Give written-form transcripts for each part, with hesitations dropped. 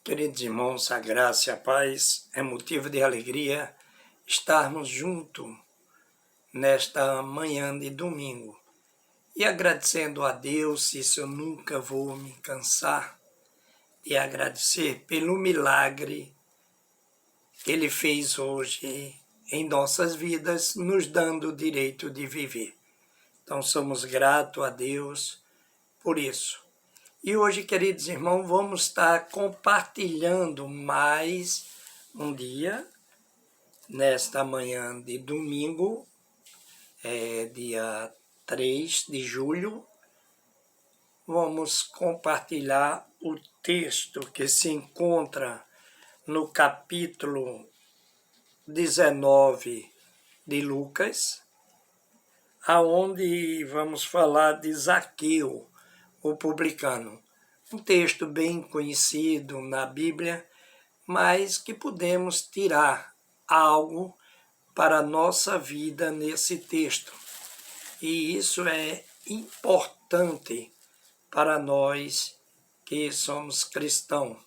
Queridos irmãos, a graça e a paz é motivo de alegria estarmos juntos nesta manhã de domingo. E agradecendo a Deus, isso eu nunca vou me cansar de agradecer pelo milagre que Ele fez hoje em nossas vidas, nos dando o direito de viver. Então somos gratos a Deus por isso. E hoje, queridos irmãos, vamos estar compartilhando mais um dia, nesta manhã de domingo, dia 3 de julho, vamos compartilhar o texto que se encontra no capítulo 19 de Lucas, aonde vamos falar de Zaqueu, o publicano. Um texto bem conhecido na Bíblia, mas que podemos tirar algo para a nossa vida nesse texto. E isso é importante para nós que somos cristãos,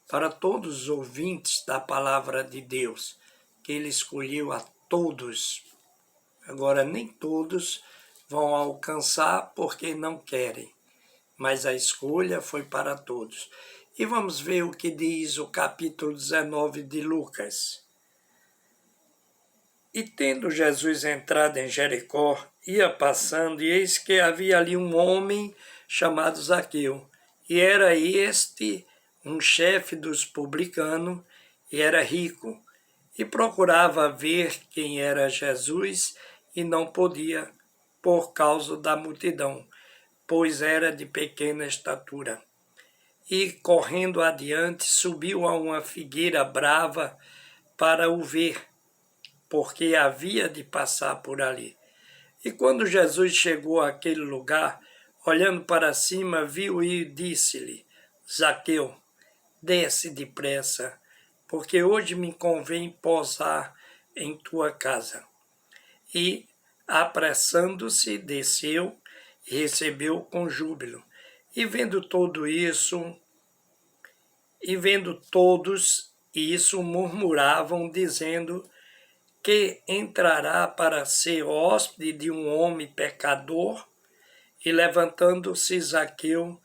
para todos os ouvintes da palavra de Deus, que Ele escolheu a todos. Agora, nem todos vão alcançar porque não querem, mas a escolha foi para todos. E vamos ver o que diz o capítulo 19 de Lucas. E tendo Jesus entrado em Jericó, ia passando, e eis que havia ali um homem chamado Zaqueu. E era este um chefe dos publicanos, e era rico. E procurava ver quem era Jesus, e não podia, por causa da multidão, pois era de pequena estatura. E, correndo adiante, subiu a uma figueira brava para o ver, porque havia de passar por ali. E quando Jesus chegou àquele lugar, olhando para cima, viu e disse-lhe: Zaqueu, desce depressa, porque hoje me convém posar em tua casa. E, apressando-se, desceu e recebeu com júbilo. E vendo todos isso, murmuravam, dizendo que entrará para ser hóspede de um homem pecador. E levantando-se Zaqueu,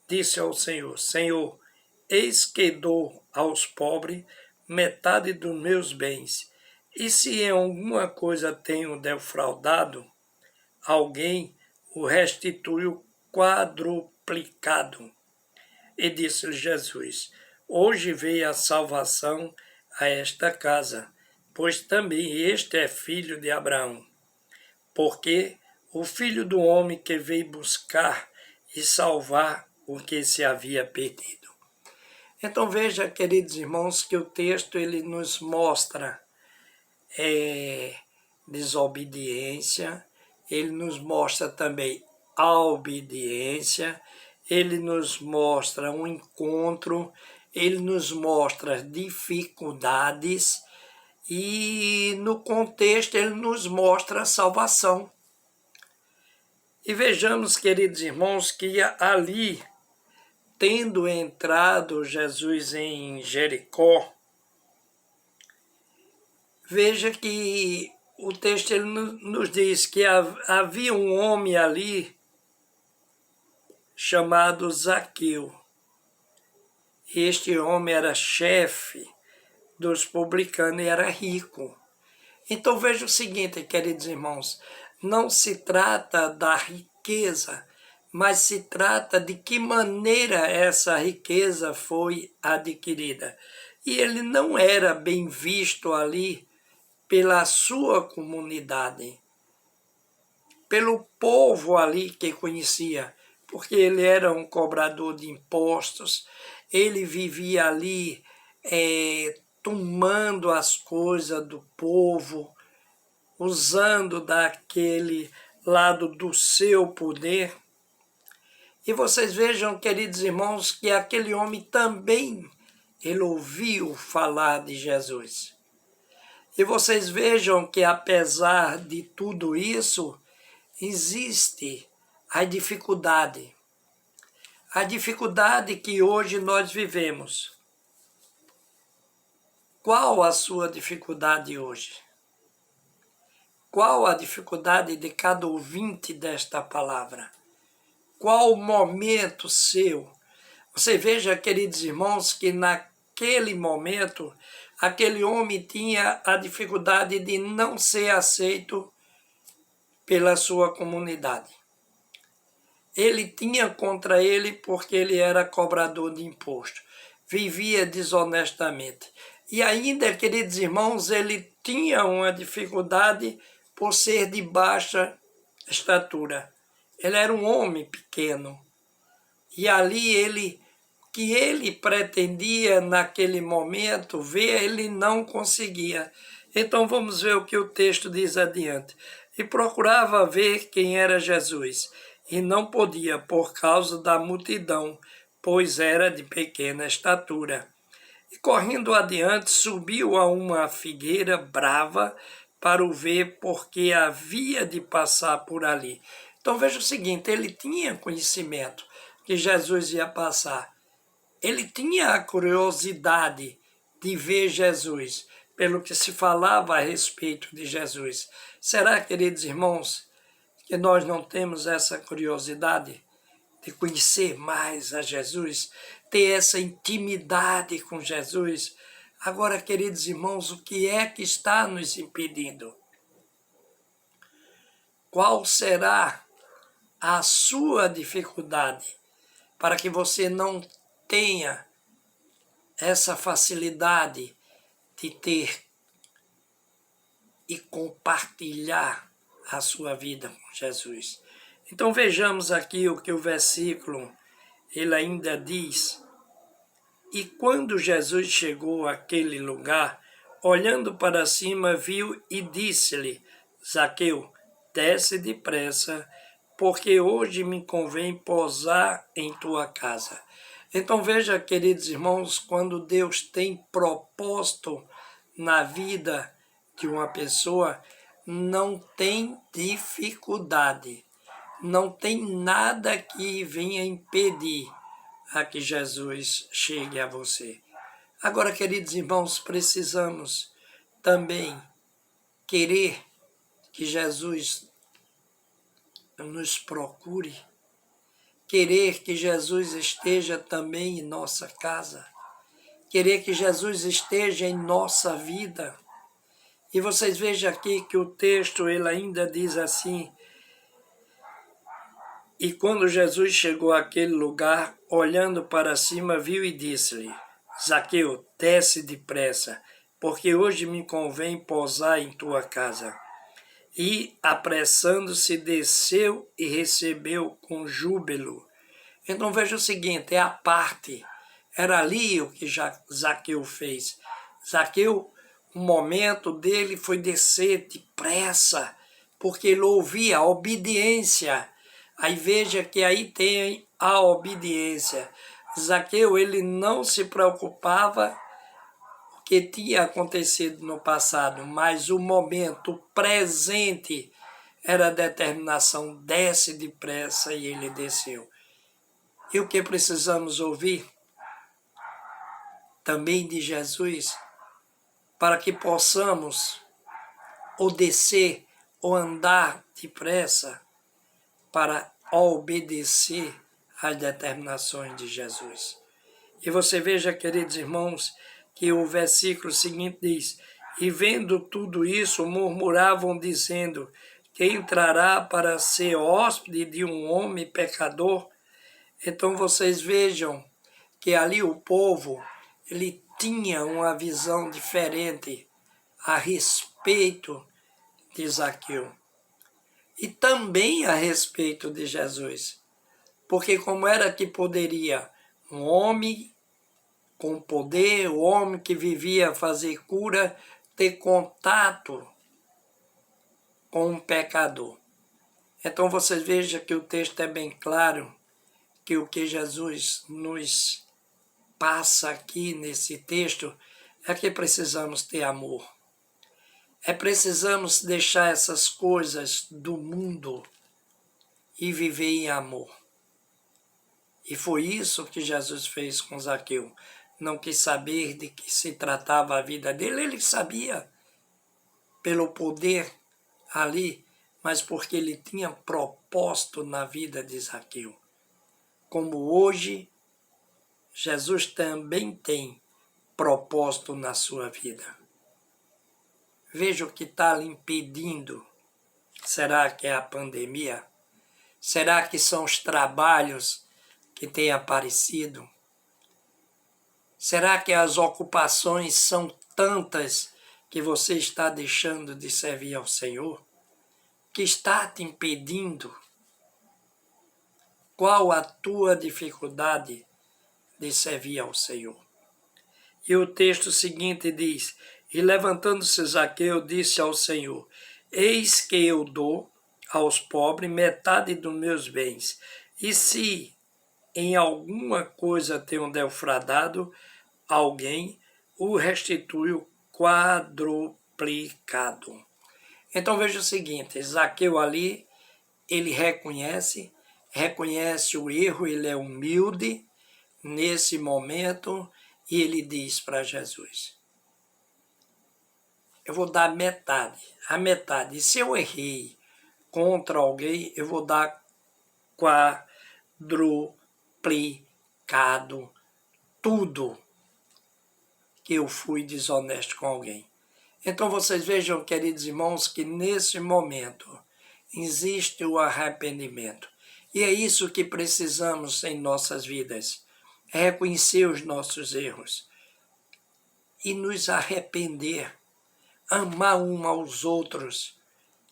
disse ao Senhor: Senhor, eis que dou aos pobres metade dos meus bens, e se em alguma coisa tenho defraudado alguém, o restituiu quadruplicado. E disse-lhe Jesus: Hoje veio a salvação a esta casa, pois também este é filho de Abraão. Porque o Filho do Homem que veio buscar e salvar o que se havia perdido. Então veja, queridos irmãos, que o texto ele nos mostra desobediência, ele nos mostra também a obediência, ele nos mostra um encontro, ele nos mostra dificuldades e no contexto ele nos mostra a salvação. E vejamos, queridos irmãos, que ali, tendo entrado Jesus em Jericó, veja que o texto ele nos diz que havia um homem ali chamado Zaqueu. Este homem era chefe dos publicanos e era rico. Então veja o seguinte, queridos irmãos, não se trata da riqueza, mas se trata de que maneira essa riqueza foi adquirida. E ele não era bem visto ali pela sua comunidade, pelo povo ali que conhecia, porque ele era um cobrador de impostos, ele vivia ali tomando as coisas do povo, usando daquele lado do seu poder. E vocês vejam, queridos irmãos, que aquele homem também, ele ouviu falar de Jesus. E vocês vejam que apesar de tudo isso, existe a dificuldade. A dificuldade que hoje nós vivemos. Qual a sua dificuldade hoje? Qual a dificuldade de cada ouvinte desta palavra? Qual o momento seu? Você veja, queridos irmãos, que naquele momento, aquele homem tinha a dificuldade de não ser aceito pela sua comunidade. Ele tinha contra ele porque ele era cobrador de imposto, vivia desonestamente. E ainda, queridos irmãos, ele tinha uma dificuldade por ser de baixa estatura. Ele era um homem pequeno. E ali que ele pretendia naquele momento ver, ele não conseguia. Então vamos ver o que o texto diz adiante. E procurava ver quem era Jesus, e não podia por causa da multidão, pois era de pequena estatura. E correndo adiante, subiu a uma figueira brava para o ver, porque havia de passar por ali. Então veja o seguinte, ele tinha conhecimento que Jesus ia passar. Ele tinha a curiosidade de ver Jesus, pelo que se falava a respeito de Jesus. Será, queridos irmãos, que nós não temos essa curiosidade de conhecer mais a Jesus, ter essa intimidade com Jesus? Agora, queridos irmãos, o que é que está nos impedindo? Qual será a sua dificuldade para que você não tenha essa facilidade de ter e compartilhar a sua vida com Jesus? Então vejamos aqui o que o versículo ele ainda diz. E quando Jesus chegou àquele lugar, olhando para cima, viu e disse-lhe: Zaqueu, desce depressa, porque hoje me convém posar em tua casa. Então veja, queridos irmãos, quando Deus tem propósito na vida de uma pessoa, não tem dificuldade, não tem nada que venha impedir a que Jesus chegue a você. Agora, queridos irmãos, precisamos também querer que Jesus nos procure, querer que Jesus esteja também em nossa casa, querer que Jesus esteja em nossa vida. E vocês vejam aqui que o texto ele ainda diz assim: e quando Jesus chegou àquele lugar, olhando para cima, viu e disse-lhe: Zaqueu, desce depressa, porque hoje me convém posar em tua casa. E, apressando-se, desceu e recebeu com júbilo. Então veja o seguinte, é a parte. Era ali o que Zaqueu fez. Zaqueu, o momento dele foi descer depressa, porque ele ouvia a obediência. Aí veja que aí tem a obediência. Zaqueu, ele não se preocupava o que tinha acontecido no passado, mas o momento presente era a determinação, desce depressa, e ele desceu. E o que precisamos ouvir também de Jesus, para que possamos ou descer ou andar depressa para obedecer às determinações de Jesus. E você veja, queridos irmãos, que o versículo seguinte diz: e vendo tudo isso, murmuravam, dizendo: quem entrará para ser hóspede de um homem pecador? Então vocês vejam que ali o povo ele tinha uma visão diferente a respeito de Zaqueu e também a respeito de Jesus. Porque como era que poderia um homem com poder, o homem que vivia a fazer cura, ter contato com um pecador? Então vocês vejam que o texto é bem claro, que o que Jesus nos passa aqui nesse texto é que precisamos ter amor. Precisamos deixar essas coisas do mundo e viver em amor. E foi isso que Jesus fez com Zaqueu. não quis saber de que se tratava a vida dele. Ele sabia pelo poder ali, mas porque ele tinha propósito na vida de Zaqueu. Como hoje, Jesus também tem propósito na sua vida. Veja o que está lhe impedindo. Será que é a pandemia? Será que são os trabalhos que têm aparecido? Será que as ocupações são tantas que você está deixando de servir ao Senhor? Que está te impedindo? Qual a tua dificuldade de servir ao Senhor? E o texto seguinte diz: E levantando-se Zaqueu, disse ao Senhor: Eis que eu dou aos pobres metade dos meus bens, e se em alguma coisa tenho defraudado alguém, o restituo quadruplicado. Então veja o seguinte, Zaqueu ali, ele reconhece o erro, ele é humilde nesse momento, e ele diz para Jesus: eu vou dar metade, a metade. E se eu errei contra alguém, eu vou dar quadruplicado tudo que eu fui desonesto com alguém. Então vocês vejam, queridos irmãos, que nesse momento existe o arrependimento. E é isso que precisamos em nossas vidas. É reconhecer os nossos erros e nos arrepender, amar uns aos outros.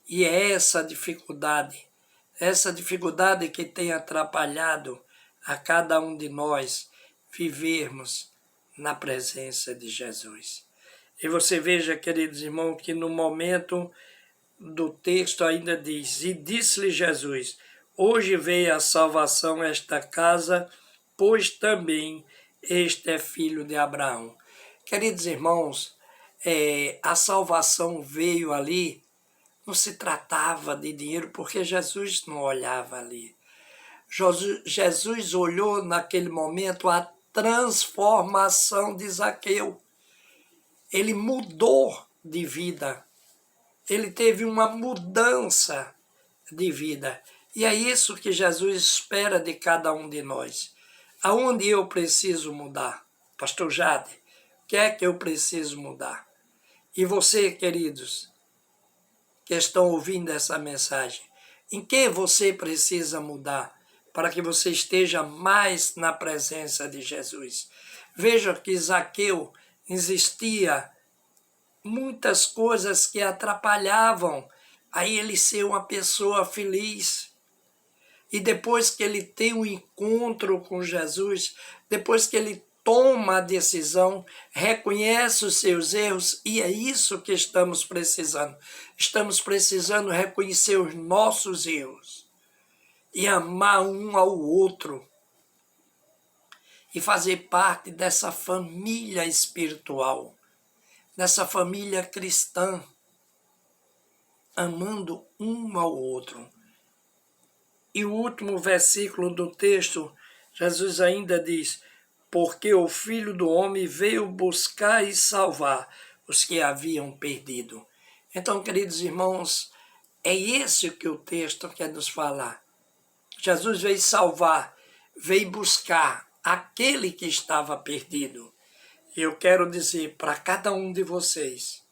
E é essa dificuldade que tem atrapalhado a cada um de nós vivermos na presença de Jesus. E você veja, queridos irmãos, que no momento do texto ainda diz: E disse-lhe Jesus: Hoje veio a salvação a esta casa, pois também este é filho de Abraão. Queridos irmãos, a salvação veio ali, não se tratava de dinheiro, porque Jesus não olhava ali. Jesus olhou naquele momento a transformação de Zaqueu. Ele mudou de vida. Ele teve uma mudança de vida. E é isso que Jesus espera de cada um de nós. Aonde eu preciso mudar? Pastor Jade, o que é que eu preciso mudar? E você, queridos, que estão ouvindo essa mensagem, em que você precisa mudar para que você esteja mais na presença de Jesus? Veja que Zaqueu existia muitas coisas que atrapalhavam a ele ser uma pessoa feliz. E depois que ele tem um encontro com Jesus, depois que ele toma a decisão, reconhece os seus erros, e é isso que estamos precisando. Estamos precisando reconhecer os nossos erros e amar um ao outro e fazer parte dessa família espiritual, dessa família cristã, amando um ao outro. E o último versículo do texto, Jesus ainda diz: porque o Filho do Homem veio buscar e salvar os que haviam perdido. Então, queridos irmãos, é esse que o texto quer nos falar. Jesus veio salvar, veio buscar aquele que estava perdido. E eu quero dizer para cada um de vocês,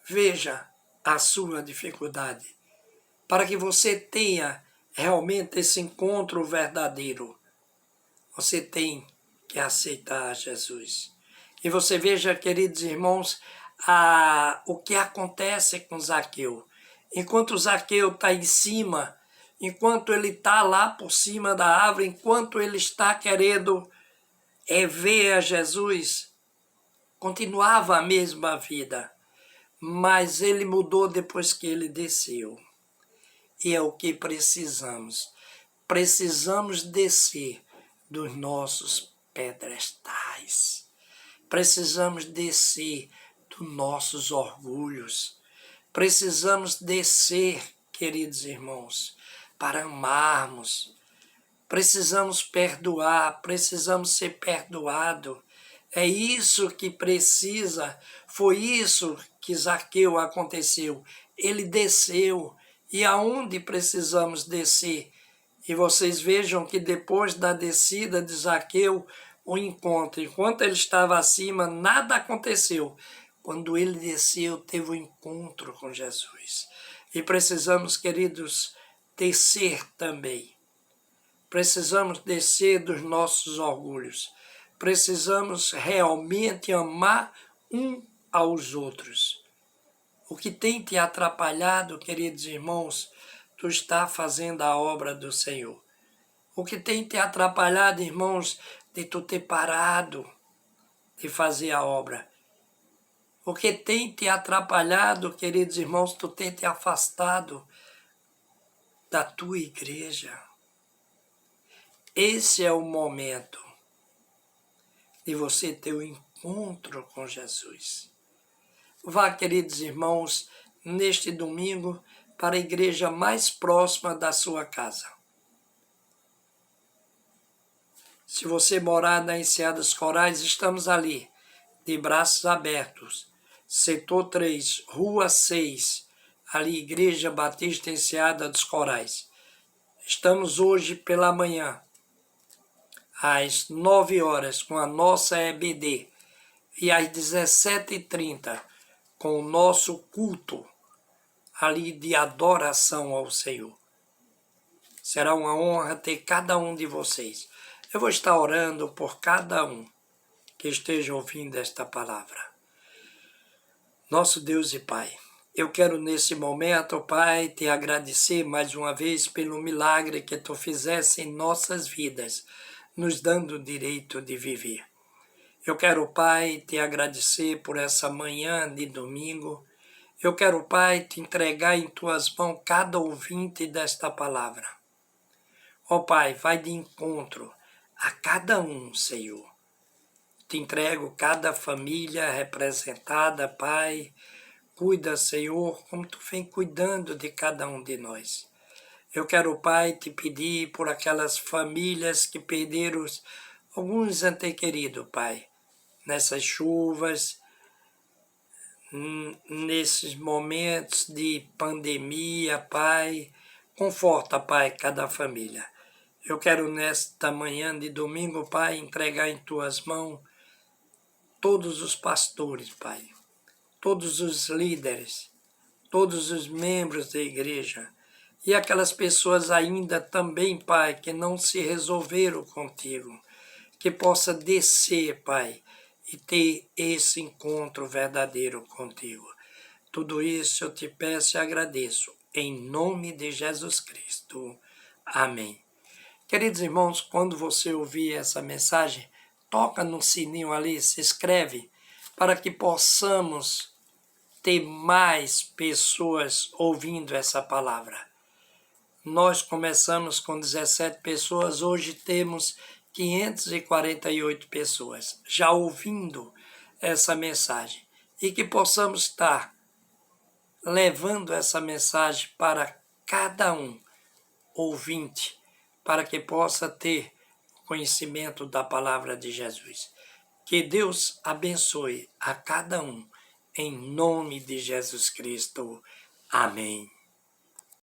veja a sua dificuldade, para que você tenha realmente esse encontro verdadeiro. Você tem que aceitar Jesus. E você veja, queridos irmãos, o que acontece com Zaqueu. Enquanto Zaqueu está em cima, enquanto ele está lá por cima da árvore, enquanto ele está querendo ver a Jesus, continuava a mesma vida. Mas ele mudou depois que ele desceu. E é o que precisamos. Precisamos descer dos nossos pedestais. Precisamos descer dos nossos orgulhos. Precisamos descer, queridos irmãos, para amarmos. Precisamos perdoar, precisamos ser perdoados. É isso que precisa, foi isso que Zaqueu aconteceu. Ele desceu. E aonde precisamos descer? E vocês vejam que depois da descida de Zaqueu, o encontro, enquanto ele estava acima, nada aconteceu. Quando ele desceu, teve um encontro com Jesus. E precisamos, queridos, descer também. Precisamos descer dos nossos orgulhos. Precisamos realmente amar um aos outros. O que tem te atrapalhado, queridos irmãos, tu está fazendo a obra do Senhor. O que tem te atrapalhado, irmãos, de tu ter parado de fazer a obra. O que tem te atrapalhado, queridos irmãos, tu tem te afastado da tua igreja. Esse é o momento de você ter o encontro com Jesus. Vá, queridos irmãos, neste domingo para a igreja mais próxima da sua casa. Se você morar na Enseada dos Corais, estamos ali, de braços abertos. Setor 3, Rua 6, ali, Igreja Batista Enseada dos Corais. Estamos hoje pela manhã, às 9 horas, com a nossa EBD, e às 17h30, com o nosso culto, ali de adoração ao Senhor. Será uma honra ter cada um de vocês. Eu vou estar orando por cada um que esteja ouvindo esta palavra. Nosso Deus e Pai, eu quero nesse momento, Pai, te agradecer mais uma vez pelo milagre que tu fizesse em nossas vidas, nos dando o direito de viver. Eu quero, Pai, te agradecer por essa manhã de domingo. Eu quero, Pai, te entregar em tuas mãos cada ouvinte desta palavra. Ó Pai, vai de encontro a cada um, Senhor. Te entrego cada família representada, Pai. Cuida, Senhor, como tu vem cuidando de cada um de nós. Eu quero, Pai, te pedir por aquelas famílias que perderam alguns entes queridos, Pai, nessas chuvas, nesses momentos de pandemia, Pai. Conforta, Pai, cada família. Eu quero nesta manhã de domingo, Pai, entregar em tuas mãos todos os pastores, Pai, todos os líderes, todos os membros da igreja e aquelas pessoas ainda também, Pai, que não se resolveram contigo, que possa descer, Pai, e ter esse encontro verdadeiro contigo. Tudo isso eu te peço e agradeço, em nome de Jesus Cristo. Amém. Queridos irmãos, quando você ouvir essa mensagem, toca no sininho ali, se inscreve, para que possamos ter mais pessoas ouvindo essa palavra. Nós começamos com 17 pessoas, hoje temos 548 pessoas já ouvindo essa mensagem. E que possamos estar levando essa mensagem para cada um ouvinte, para que possa ter conhecimento da palavra de Jesus. Que Deus abençoe a cada um, em nome de Jesus Cristo. Amém.